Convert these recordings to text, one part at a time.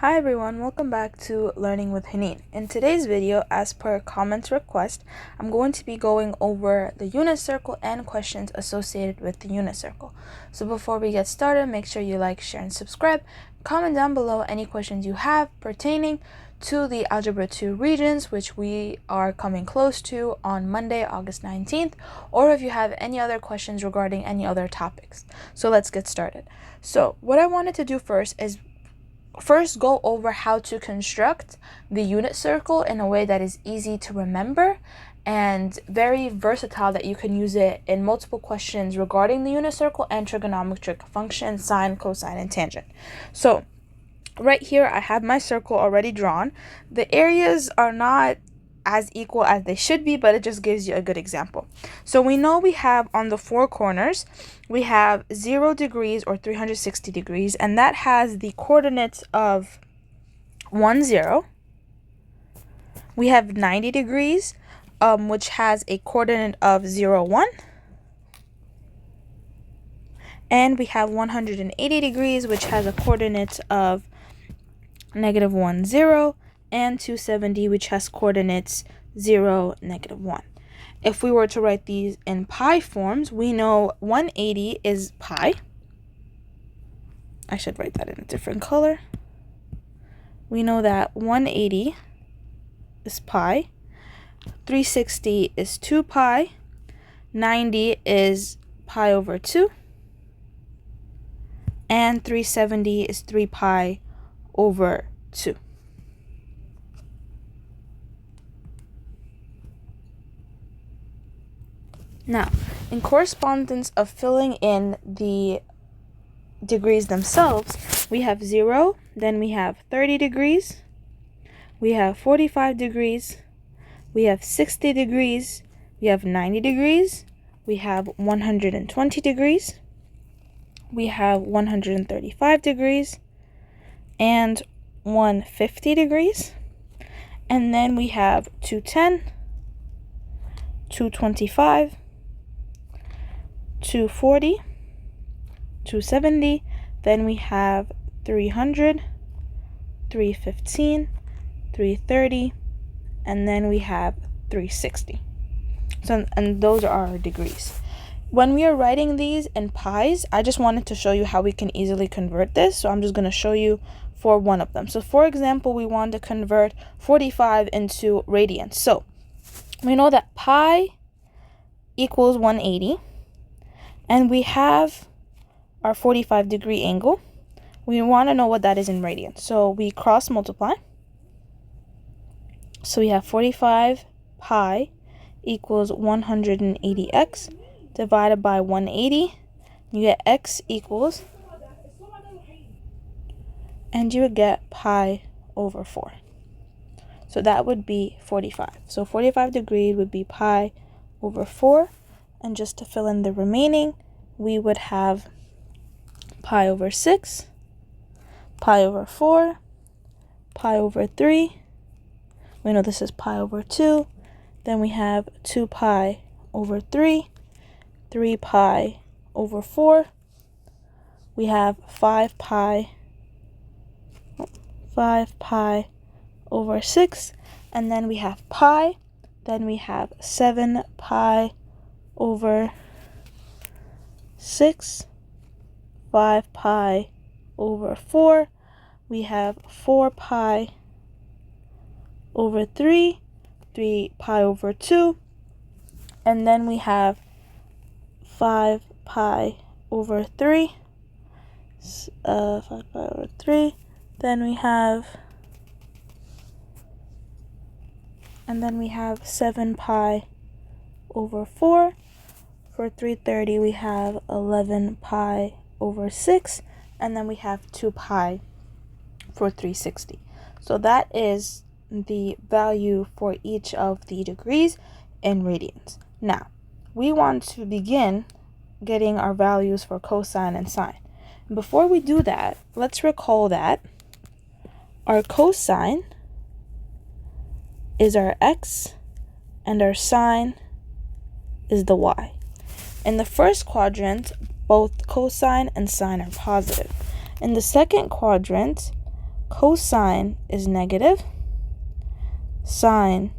Hi everyone, welcome back to Learning with Haneen. In today's video, as per comments request, I'm going to be going over the unit circle and questions associated with the unit circle. So before we get started, make sure you like, share, and subscribe. Comment down below any questions you have pertaining to the Algebra 2 Regents, which we are coming close to on Monday, August 19th, or if you have any other questions regarding any other topics. So let's get started. So what I wanted to do first is go over how to construct the unit circle in a way that is easy to remember and very versatile, that you can use it in multiple questions regarding the unit circle and trigonometric functions, sine, cosine, and tangent. So right here, I have my circle already drawn. The areas are not as equal as they should be, but it just gives you a good example. So we know we have on the four corners, we have 0 degrees or 360 degrees, and that has the coordinates of 1, 0. We have 90 degrees, which has a coordinate of 0, 1. And we have 180 degrees, which has a coordinate of -1, 0. And 270, which has coordinates 0, -1. If we were to write these in pi forms, we know 180 is pi. I should write that in a different color. We know that 180 is pi. 360 is 2 pi. 90 is pi over 2. And 370 is 3 pi over 2. Now, in correspondence of filling in the degrees themselves, we have 0, then we have 30 degrees, we have 45 degrees, we have 60 degrees, we have 90 degrees, we have 120 degrees, we have 135 degrees, and 150 degrees, and then we have 210, 225, 240, 270, then we have 300, 315, 330, and then we have 360. So, and those are our degrees. When we are writing these in pies, I just wanted to show you how we can easily convert this. So I'm just going to show you for one of them. So for example, we want to convert 45 into radians. So we know that pi equals 180. And we have our 45-degree angle. We want to know what that is in radians. So we cross multiply. So we have 45 pi equals 180x divided by 180. You get x equals, and you would get pi over 4. So that would be 45. So 45 degrees would be pi over 4. And just to fill in the remaining, we would have pi over 6, pi over 4, pi over 3. We know this is pi over 2. Then we have 2 pi over 3, 3 pi over 4. We have 5 pi over 6. And then we have pi. Then we have 7 pi over 6, 5 pi over 4. We have 4 pi over 3, 3 pi over 2, and then we have 5 pi over 3, 5 pi over 3. Then we have 7 pi over 4. For 330, we have 11 pi over 6, and then we have 2 pi for 360. So that is the value for each of the degrees in radians. Now, we want to begin getting our values for cosine and sine. Before we do that, let's recall that our cosine is our x, and our sine is the y. In the first quadrant, both cosine and sine are positive. In the second quadrant, cosine is negative, sine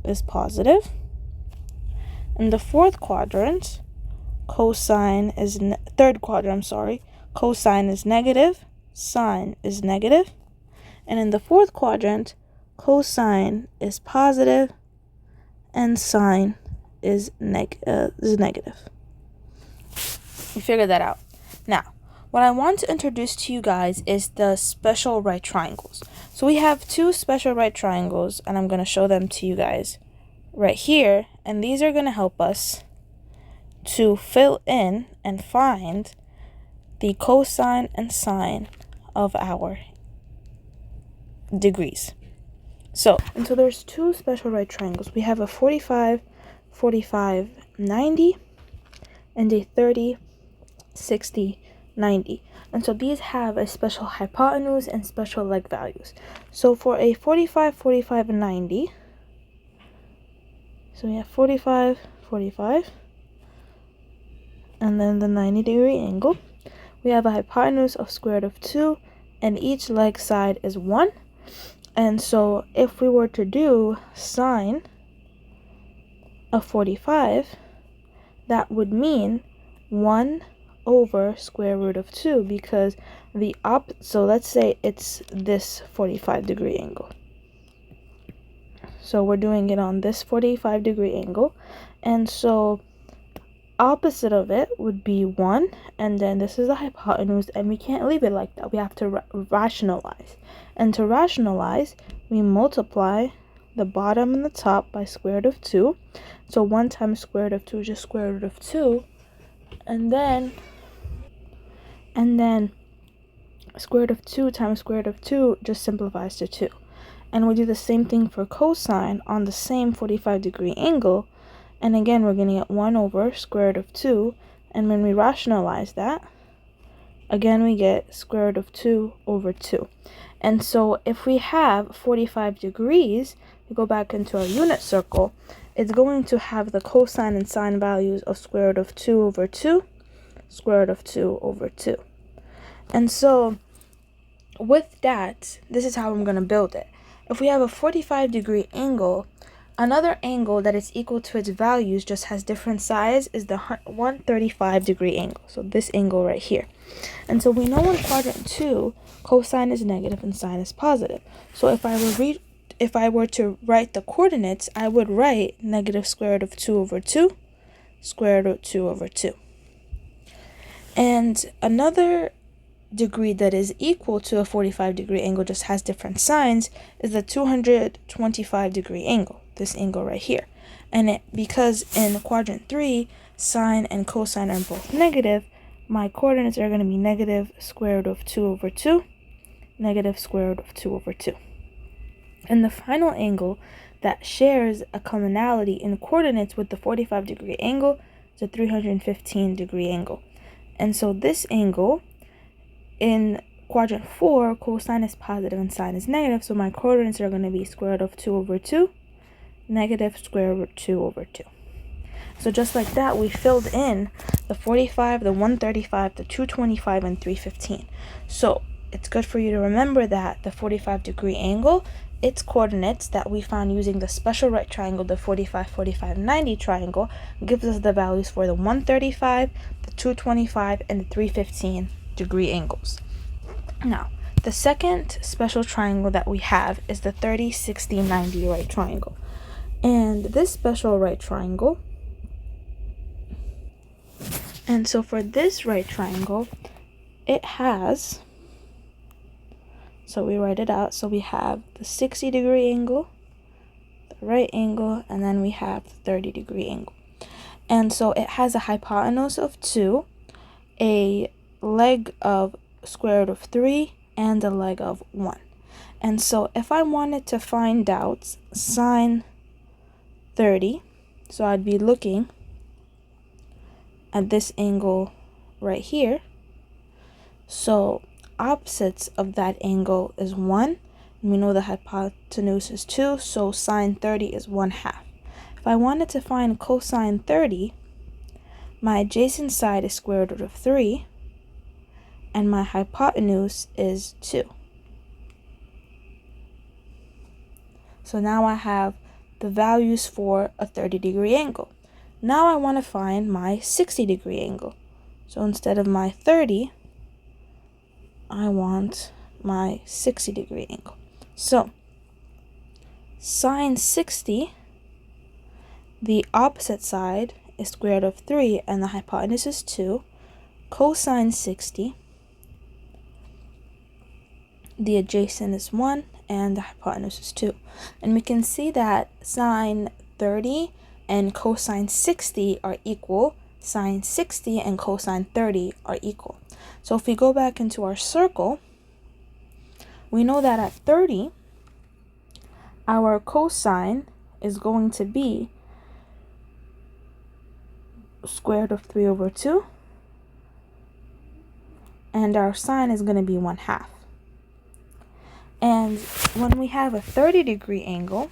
is positive. In the fourth quadrant, third quadrant, I'm sorry, cosine is negative, sine is negative. And in the fourth quadrant, cosine is positive and sine is negative. We figured that out. Now, what I want to introduce to you guys is the special right triangles. So we have two special right triangles, and I'm going to show them to you guys right here. And these are going to help us to fill in and find the cosine and sine of our degrees. So there's two special right triangles. We have a 45, 45, 90, and a 30, 60, 90. And so these have a special hypotenuse and special leg values. So for a 45, 45, and 90, so we have 45, 45, and then the 90-degree angle. We have a hypotenuse of square root of 2, and each leg side is 1. And so if we were to do sine of 45, that would mean 1 over square root of 2, because so let's say it's this 45-degree angle. So we're doing it on this 45-degree angle, and so opposite of it would be 1, and then this is the hypotenuse, and we can't leave it like that. We have to rationalize. And to rationalize, we multiply the bottom and the top by square root of 2. So 1 times square root of 2 is just square root of 2. And then square root of 2 times square root of 2 just simplifies to 2. And we do the same thing for cosine on the same 45-degree angle. And again, we're going to get 1 over square root of 2. And when we rationalize that, again, we get square root of 2 over 2. And so if we have 45 degrees, we go back into our unit circle, it's going to have the cosine and sine values of square root of 2 over 2, square root of 2 over 2. And so with that, this is how I'm going to build it. If we have a 45-degree angle, another angle that is equal to its values, just has different size, is the 135-degree angle. So this angle right here. And so we know in quadrant 2, cosine is negative and sine is positive. So if I were to write the coordinates, I would write negative square root of 2 over 2, square root of 2 over 2. And another degree that is equal to a 45-degree angle, just has different signs, is the 225-degree angle, this angle right here. And because in quadrant 3, sine and cosine are both negative, my coordinates are going to be negative square root of 2 over 2, negative square root of 2 over 2. And the final angle that shares a commonality in coordinates with the 45-degree angle is a 315-degree angle. And so this angle, in quadrant 4, cosine is positive and sine is negative, so my coordinates are going to be square root of 2 over 2, negative square root 2 over 2. So just like that, we filled in the 45, the 135, the 225, and 315. So it's good for you to remember that the 45-degree angle, its coordinates that we found using the special right triangle, the 45, 45, 90 triangle, gives us the values for the 135, the 225, and the 315-degree angles. Now, the second special triangle that we have is the 30, 60, 90 right triangle. And this special right triangle, and so for this right triangle, it has, so we write it out, so we have the 60-degree angle, the right angle, and then we have the 30-degree angle. And so it has a hypotenuse of 2, a leg of square root of 3, and a leg of 1. And so if I wanted to find out sine 30, so I'd be looking at this angle right here. So opposites of that angle is 1, and we know the hypotenuse is 2, so sine 30 is 1/2. If I wanted to find cosine 30, my adjacent side is square root of 3, and my hypotenuse is 2. So now I have the values for a 30-degree angle. Now I want to find my 60-degree angle. So instead of my 30, I want my 60-degree angle. So sine 60, the opposite side is square root of 3 and the hypotenuse is 2. Cosine 60, the adjacent is 1 and the hypotenuse is 2. And we can see that sine 30 and cosine 60 are equal. Sine 60 and cosine 30 are equal. So if we go back into our circle, we know that at 30, our cosine is going to be square root of 3 over 2. And our sine is going to be 1/2. And when we have a 30-degree angle,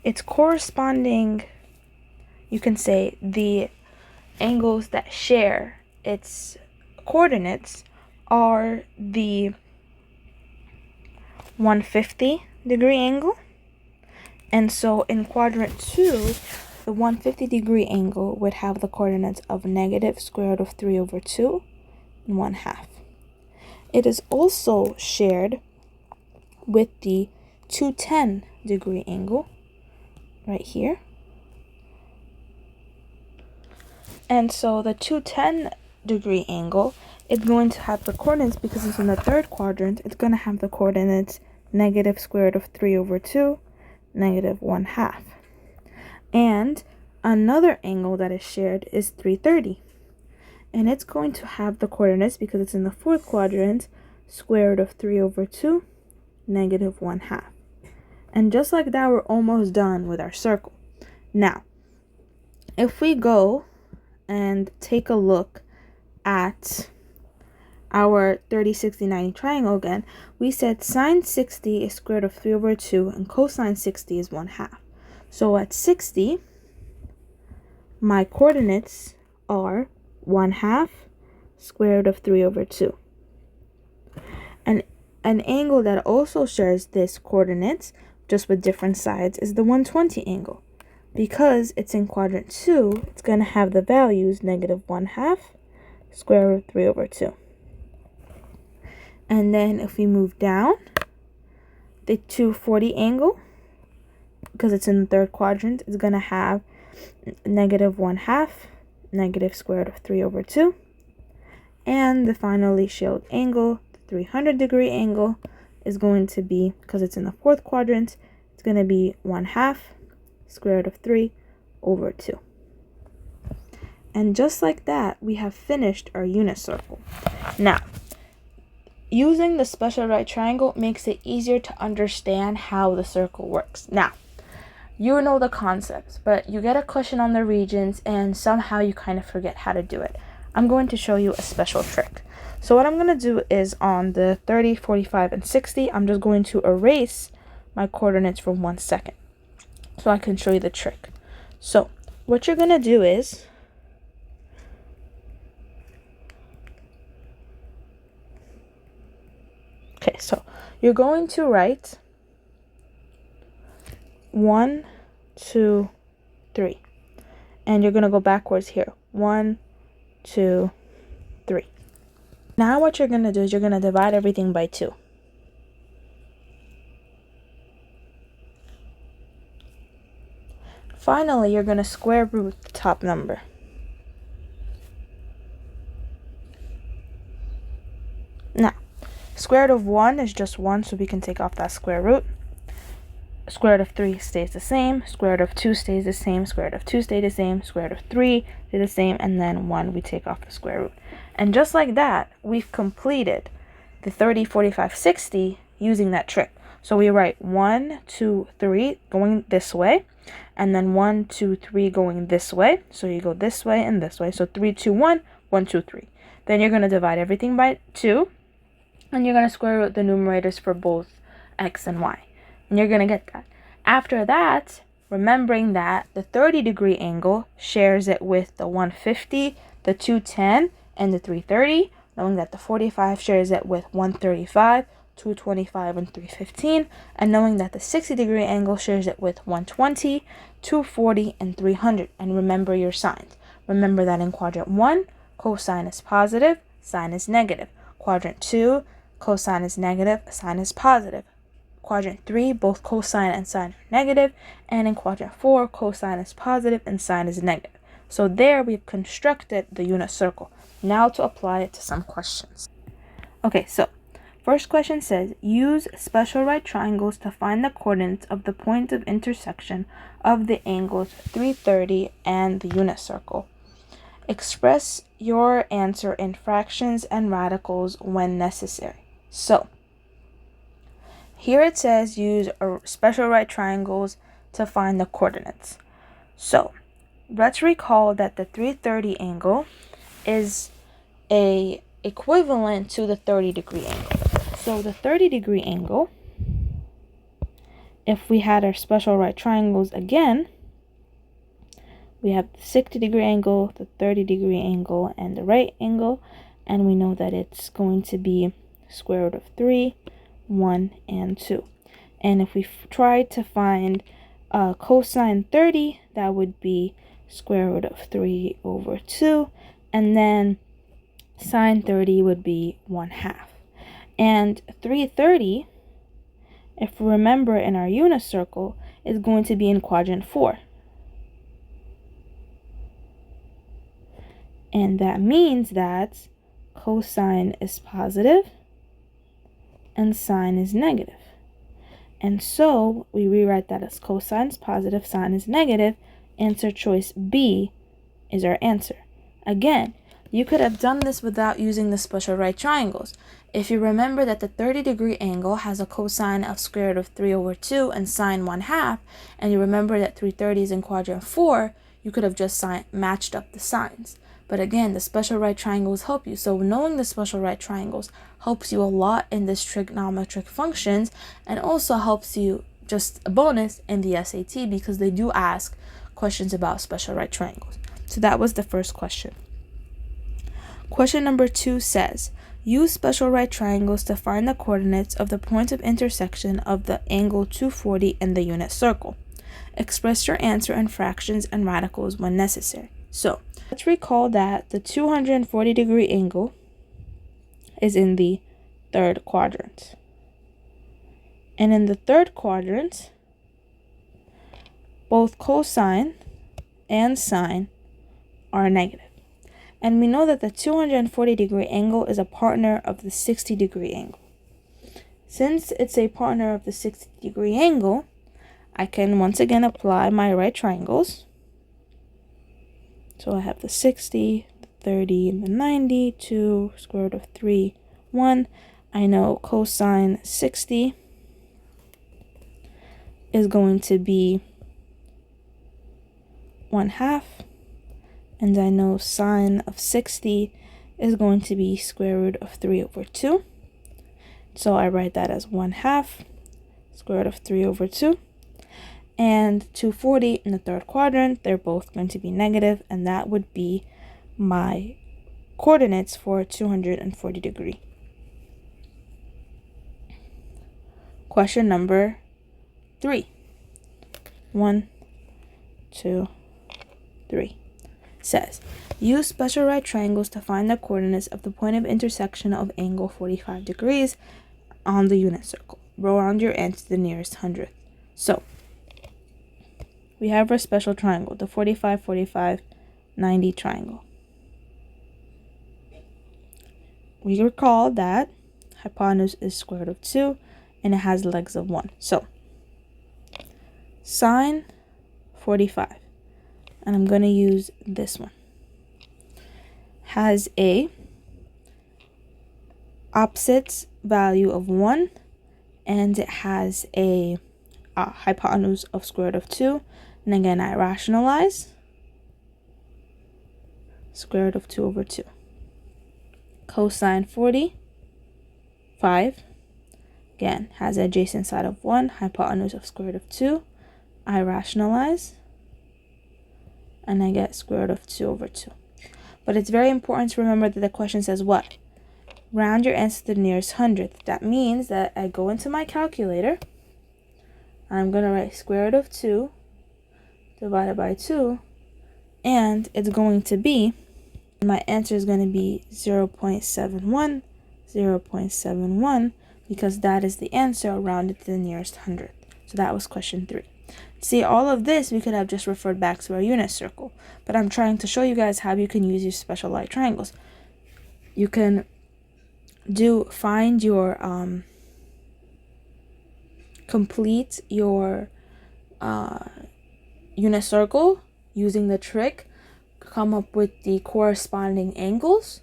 it's corresponding, you can say, the angles that share its coordinates are the 150-degree angle. And so in quadrant 2, the 150-degree angle would have the coordinates of negative square root of 3 over 2 and 1/2. It is also shared with the 210-degree angle right here. And so the 210-degree angle is going to have the coordinates, because it's in the third quadrant, it's going to have the coordinates negative square root of 3 over 2, negative 1/2. And another angle that is shared is 330. And it's going to have the coordinates, because it's in the fourth quadrant, square root of 3 over 2, negative 1/2. And just like that, we're almost done with our circle. Now, if we go and take a look at our 30, 60, 90 triangle again, we said sine 60 is square root of 3 over 2 and cosine 60 is 1/2. So at 60, my coordinates are 1/2 square root of 3 over 2. And an angle that also shares this coordinates, just with different sides, is the 120 angle. Because it's in quadrant 2, it's going to have the values negative 1/2 square root of 3 over 2. And then if we move down, the 240 angle, because it's in the third quadrant, is going to have negative 1/2 negative square root of 3 over 2. And the finally showed angle, the 300-degree angle, is going to be, because it's in the fourth quadrant, it's going to be 1/2 square root of 3 over 2. And just like that, we have finished our unit circle. Now, using the special right triangle makes it easier to understand how the circle works. Now, you know the concepts, but you get a question on the Regents and somehow you kind of forget how to do it. I'm going to show you a special trick. So what I'm going to do is on the 30, 45, and 60, I'm just going to erase my coordinates for 1 second so I can show you the trick. So what you're going to do is, okay, so you're going to write 1, 2, 3. And you're going to go backwards here. 1, 2, 3. Now what you're going to do is you're going to divide everything by 2. Finally, you're going to square root the top number. Now, square root of 1 is just 1, so we can take off that square root. Square root of 3 stays the same, square root of 2 stays the same, square root of 2 stays the same, square root of 3 stays the same, and then 1, we take off the square root. And just like that, we've completed the 30, 45, 60 using that trick. So we write 1, 2, 3 going this way, and then 1, 2, 3 going this way. So you go this way and this way. So 3, 2, 1, 1, 2, 3. Then you're going to divide everything by 2, and you're going to square root the numerators for both x and y. And you're going to get that. After that, remembering that the 30-degree angle shares it with the 150, the 210, and the 330, knowing that the 45 shares it with 135, 225, and 315, and knowing that the 60-degree angle shares it with 120, 240, and 300. And remember your signs. Remember that in quadrant 1, cosine is positive, sine is negative. Quadrant 2, cosine is negative, sine is positive. Quadrant 3, both cosine and sine are negative. And in quadrant 4, cosine is positive and sine is negative. So there we've constructed the unit circle. Now to apply it to some questions. Okay, so first question says, use special right triangles to find the coordinates of the point of intersection of the angles 330 and the unit circle. Express your answer in fractions and radicals when necessary. So here it says use special right triangles to find the coordinates. So let's recall that the 330 angle is equivalent to the 30-degree angle. So the 30-degree angle, if we had our special right triangles again, we have the 60-degree angle, the 30-degree angle, and the right angle, and we know that it's going to be square root of 3, 1, and 2. And if we try to find cosine 30, that would be square root of 3 over 2, and then sine 30 would be 1/2. And 330, if we remember in our unit circle, is going to be in quadrant 4. And that means that cosine is positive and sine is negative. And so we rewrite that as cosine is positive, sine is negative. Answer choice B is our answer. Again, you could have done this without using the special right triangles. If you remember that the 30-degree angle has a cosine of square root of 3 over 2 and sine 1/2, and you remember that 330 is in quadrant 4, you could have just matched up the signs. But again, the special right triangles help you. So knowing the special right triangles helps you a lot in this trigonometric functions, and also helps you, just a bonus, in the SAT, because they do ask questions about special right triangles. So that was the first question. Question number 2 says, use special right triangles to find the coordinates of the point of intersection of the angle 240 and the unit circle. Express your answer in fractions and radicals when necessary. So let's recall that the 240-degree angle is in the third quadrant. And in the third quadrant, both cosine and sine are negative. And we know that the 240-degree angle is a partner of the 60-degree angle. Since it's a partner of the 60-degree angle, I can once again apply my right triangles. So I have the 60, the 30, and the 90, 2, square root of 3, 1. I know cosine 60 is going to be 1/2. And I know sine of 60 is going to be square root of 3 over 2. So I write that as 1/2 square root of 3 over 2. And 240 in the third quadrant, they're both going to be negative, and that would be my coordinates for 240 degree. Question number 3. 1, 2, 3. Says, use special right triangles to find the coordinates of the point of intersection of angle 45 degrees on the unit circle. Round your ends to the nearest hundredth. So we have our special triangle, the 45, 45, 90 triangle. We recall that hypotenuse is square root of 2 and it has legs of 1. So sine 45, and I'm going to use this one, has a opposite value of 1, and it has a hypotenuse of square root of 2. And again, I rationalize square root of 2 over 2. Cosine 45, again, has an adjacent side of 1, hypotenuse of square root of 2. I rationalize, and I get square root of 2 over 2. But it's very important to remember that the question says what? round your answer to the nearest hundredth. That means that I go into my calculator. I'm going to write square root of 2 divided by 2. And it's going to be, my answer is going to be 0.71, 0.71, because that is the answer rounded to the nearest hundredth. So that was question 3. See, all of this we could have just referred back to our unit circle, but I'm trying to show you guys how you can use your special light triangles. You can find your complete your unit circle using the trick, come up with the corresponding angles,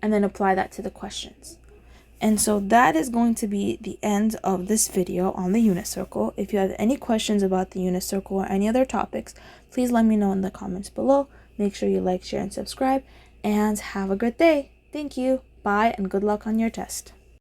and then apply that to the questions. And so that is going to be the end of this video on the unit circle. If you have any questions about the unit circle or any other topics, please let me know in the comments below. Make sure you like, share, and subscribe, and have a good day. Thank you. Bye, and good luck on your test.